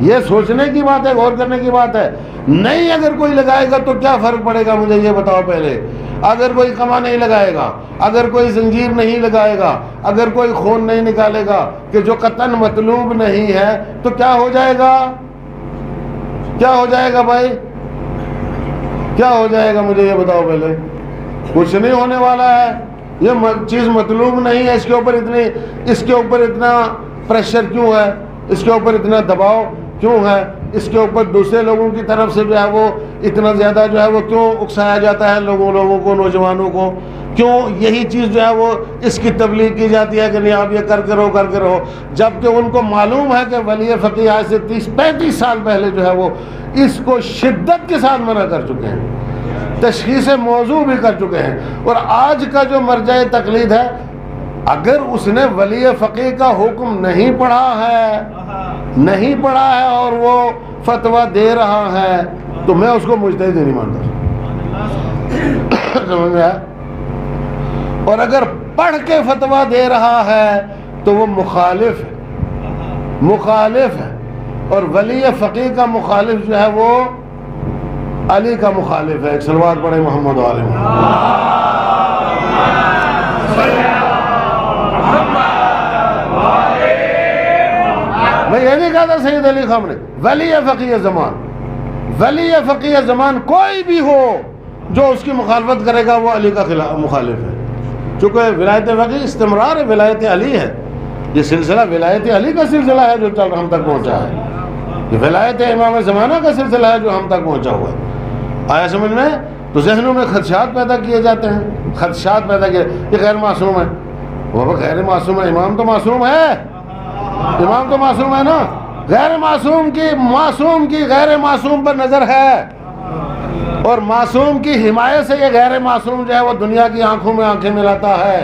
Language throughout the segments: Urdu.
یہ سوچنے کی بات ہے، غور کرنے کی بات ہے. نہیں اگر کوئی لگائے گا تو کیا فرق پڑے گا مجھے یہ بتاؤ پہلے. اگر کوئی کما نہیں لگائے گا، اگر کوئی زنجیر نہیں لگائے گا، اگر کوئی خون نہیں نکالے گا کہ جو قطعاً مطلوب نہیں ہے، تو کیا ہو جائے گا؟ کیا ہو جائے گا بھائی؟ کیا ہو جائے گا مجھے یہ بتاؤ پہلے. کچھ نہیں ہونے والا ہے. یہ چیز مطلوب نہیں ہے، اس کے اوپر اتنا پریشر کیوں ہے؟ اس کے اوپر اتنا دباؤ کیوں ہے؟ اس کے اوپر دوسرے لوگوں کی طرف سے جو ہے وہ اتنا زیادہ جو ہے وہ کیوں اکسایا جاتا ہے لوگوں کو، نوجوانوں کو؟ کیوں یہی چیز جو ہے وہ اس کی تبلیغ کی جاتی ہے کہ نہیں آپ یہ کر کے رہو، جبکہ ان کو معلوم ہے کہ ولی فقیہ آج سے 30-35 سال پہلے جو ہے وہ اس کو شدت کے ساتھ منع کر چکے ہیں، تشخیص موضوع بھی کر چکے ہیں. اور آج کا جو مرجع تقلید ہے، اگر اس نے ولی فقیہ کا حکم نہیں پڑھا ہے اور وہ فتویٰ دے رہا ہے تو میں اس کو مجتہد نہیں مانتا. سمجھ میں آیا؟ اور اگر پڑھ کے فتویٰ دے رہا ہے تو وہ مخالف ہے. اور ولی فقیہ کا مخالف جو ہے وہ علی کا مخالف ہے. ایک صلوات پڑھے محمد علیہ محمد. میں یہ نہیں کہا تھا سید علی خامنہ ولی فقیہ زمان کوئی بھی ہو جو اس کی مخالفت کرے گا وہ علی کا مخالف ہے. چونکہ ولایت فقیہ استمرار ولایت علی ہے. یہ سلسلہ ولایت علی کا سلسلہ ہے جو چل ہم تک پہنچا ہے. یہ ولایت امام زمانہ کا سلسلہ ہے جو ہم تک پہنچا ہوا ہے. آیا سمجھ میں؟ تو ذہنوں میں خدشات پیدا کیے جاتے ہیں، یہ غیر معصوم ہے. وہ غیر معصوم ہے، امام تو معصوم ہے نا. غیر معصوم کی غیر معصوم پر نظر ہے، اور معصوم کی حمایت سے یہ غیر معصوم جو ہے وہ دنیا کی آنکھوں میں آنکھیں ملاتا ہے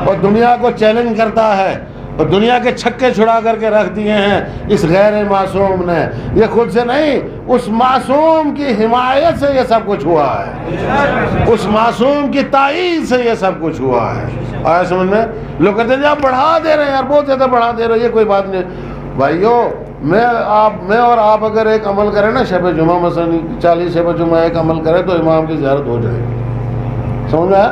اور دنیا کو چیلنج کرتا ہے، اور دنیا کے چھکے چھڑا کر کے رکھ دیے ہیں اس غیر معصوم نے. یہ خود سے نہیں، اس معصوم کی حمایت سے یہ سب کچھ ہوا ہے، اس معصوم کی تائید سے یہ سب کچھ ہوا ہے. آیا سمجھ میں؟ لوگ کہتے ہیں آپ بڑھا دے رہے ہیں یار، بہت زیادہ بڑھا دے رہے ہیں. یہ کوئی بات نہیں بھائیو. میں اور آپ اگر ایک عمل کریں نا، شب جمعہ مثلا 40 شب جمعہ ایک عمل کریں تو امام کی زیارت ہو جائے گی. سمجھا؟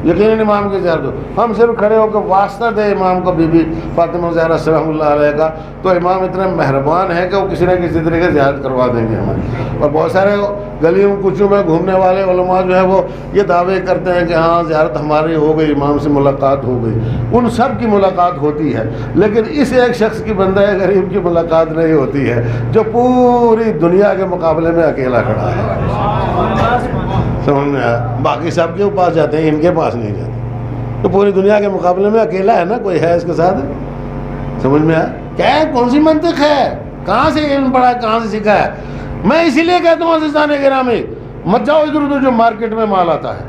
یقیناً امام کی زیارت ہو. ہم صرف کھڑے ہو کے واسطہ دے امام کو، بی بی فاطمہ زہرا سلام اللہ علیہ کا، تو امام اتنے مہربان ہیں کہ وہ کسی نہ کسی طریقے زیارت کروا دیں گے ہمیں. اور بہت سارے گلیوں کوچوں میں گھومنے والے علماء جو ہے وہ یہ دعوے کرتے ہیں کہ ہاں زیارت ہماری ہو گئی، امام سے ملاقات ہو گئی. ان سب کی ملاقات ہوتی ہے، لیکن اس ایک شخص کی بندہ غریب کی ملاقات نہیں ہوتی ہے جو پوری دنیا کے مقابلے میں اکیلا کھڑا ہے. سمجھ میں آیا؟ باقی سب کے پاس جاتے ہیں، ان کے پاس نہیں جاتے. تو پوری دنیا کے مقابلے میں اکیلا ہے نا، کوئی ہے اس کے ساتھ. سمجھ میں آیا؟ کیا ہے؟ کون سی منطق ہے؟ کہاں سے علم پڑھا ہے؟ کہاں سے سیکھا ہے؟ میں اسی لیے کہتا ہوں عزیزان گرامی، مت جاؤ ادھر ادھر. جو مارکیٹ میں مال آتا ہے،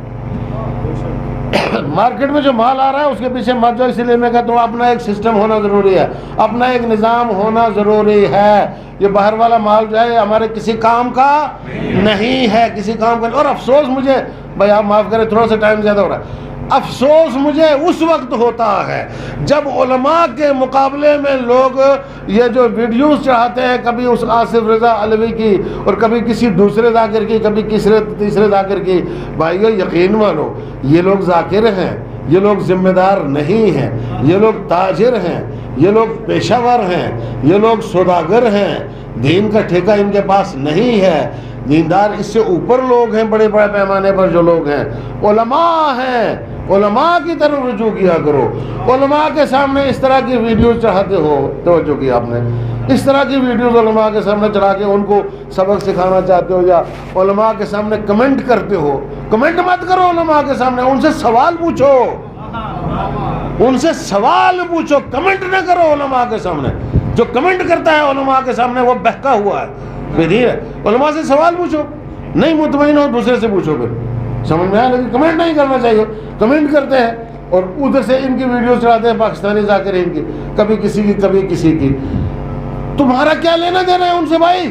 مارکیٹ میں جو مال آ رہا ہے اس کے پیچھے مت جاؤ. اسی لیے میں کہتا ہوں اپنا ایک سسٹم ہونا ضروری ہے، اپنا ایک نظام ہونا ضروری ہے. یہ باہر والا مال جو ہے ہمارے کسی کام کا نہیں ہے، کسی کام کا. اور افسوس مجھے، بھائی آپ معاف کریں تھوڑا سا ٹائم زیادہ ہو رہا ہے، افسوس مجھے اس وقت ہوتا ہے جب علماء کے مقابلے میں لوگ یہ جو ویڈیوز چڑھاتے ہیں، کبھی اس آصف رضا علوی کی اور کبھی کسی دوسرے ذاکر کی، کبھی تیسرے ذاکر کی. بھائیو یقین مانو یہ لوگ ذاکر ہیں، یہ لوگ ذمہ دار نہیں ہیں، یہ لوگ تاجر ہیں، یہ لوگ پیشہ ور ہیں، یہ لوگ سوداگر ہیں. دین کا ٹھیکہ ان کے پاس نہیں ہے. دیندار اس سے اوپر لوگ ہیں، بڑے بڑے پیمانے پر جو لوگ ہیں علماء ہیں. علماء کی طرف رجوع کیا کرو. علماء کے سامنے اس طرح کی ویڈیوز چڑھاتے ہو، توجہ کی آپ نے، اس طرح کی ویڈیوز علماء کے سامنے چڑھا کے ان کو سبق سکھانا چاہتے ہو، یا علماء کے سامنے کمنٹ کرتے ہو. کمنٹ مت کرو علماء کے سامنے، ان سے سوال پوچھو، ان سے سوال پوچھو، کمنٹ نہ کرو علماء کے سامنے. جو کمنٹ کرتا ہے علماء کے سامنے وہ بہکا ہوا ہے، بدیر ہے. علماء سے سوال پوچھو، نہیں مطمئن ہو دوسرے سے پوچھو. پھر سمجھ میں آیا؟ لیکن کمنٹ نہیں کرنا چاہیے. کمنٹ کرتے ہیں اور ادھر سے ان کی ویڈیوز چڑھاتے ہیں پاکستانی ذاکرین کی، کبھی کسی کی کبھی کسی کی. تمہارا کیا لینا دینا ہے ان سے بھائی؟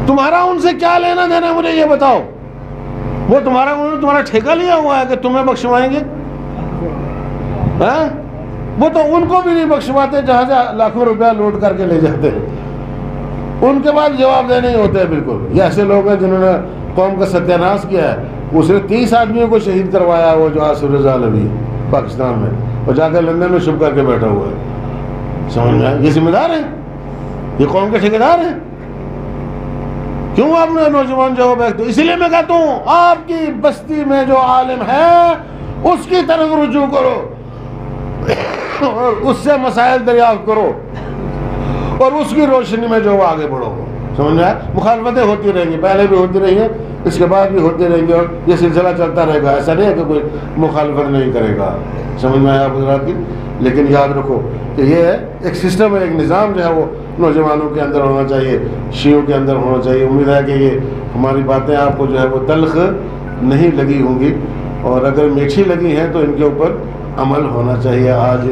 تمہارا ان سے کیا لینا دینا ہے مجھے یہ بتاؤ. وہ انہوں نے تمہارا ٹھیکہ لیا ہوا ہے کہ تمہیں بخشوائیں گے؟ وہ تو ان کو بھی نہیں بخشواتے جہاں سے لاکھوں روپیہ لوٹ کر کے لے جاتے ہیں، ان کے بعد جواب دینے ہی ہوتے ہیں بالکل. یہ ایسے لوگ ہیں جنہوں نے قوم کا ستیہ ناش کیا ہے. اس نے 30 آدمیوں کو شہید کروایا وہ جو آصف رضا علوی پاکستان میں، اور جا کر لندن میں چھپ کر کے بیٹھا ہوا ہے. سمجھ میں آیا؟ یہ ذمہ دار ہیں، یہ قوم کے ٹھیکیدار ہیں. کیوں آپ نے نوجوان جو بیٹھتے؟ اسی لیے میں کہتا ہوں آپ کی بستی میں جو عالم ہے اس کی طرف رجوع کرو اور اس سے مسائل دریافت کرو اور اس کی روشنی میں جو آگے بڑھو. سمجھ میں آیا؟ مخالفتیں ہوتی رہیں گی، پہلے بھی ہوتی رہی ہیں، اس کے بعد بھی ہوتی رہیں گی، اور یہ سلسلہ چلتا رہے گا. ایسا نہیں ہے کہ کوئی مخالفت نہیں کرے گا. سمجھ میں آیا آپ حضرات کی؟ لیکن یاد رکھو کہ یہ ایک سسٹم ہے، ایک نظام جو ہے وہ نوجوانوں کے اندر ہونا چاہیے، شیعوں کے اندر ہونا چاہیے. امید ہے کہ یہ ہماری باتیں آپ کو جو ہے وہ تلخ نہیں لگی ہوں گی، اور اگر میٹھی لگی ہیں تو ان کے اوپر عمل ہونا چاہیے. آج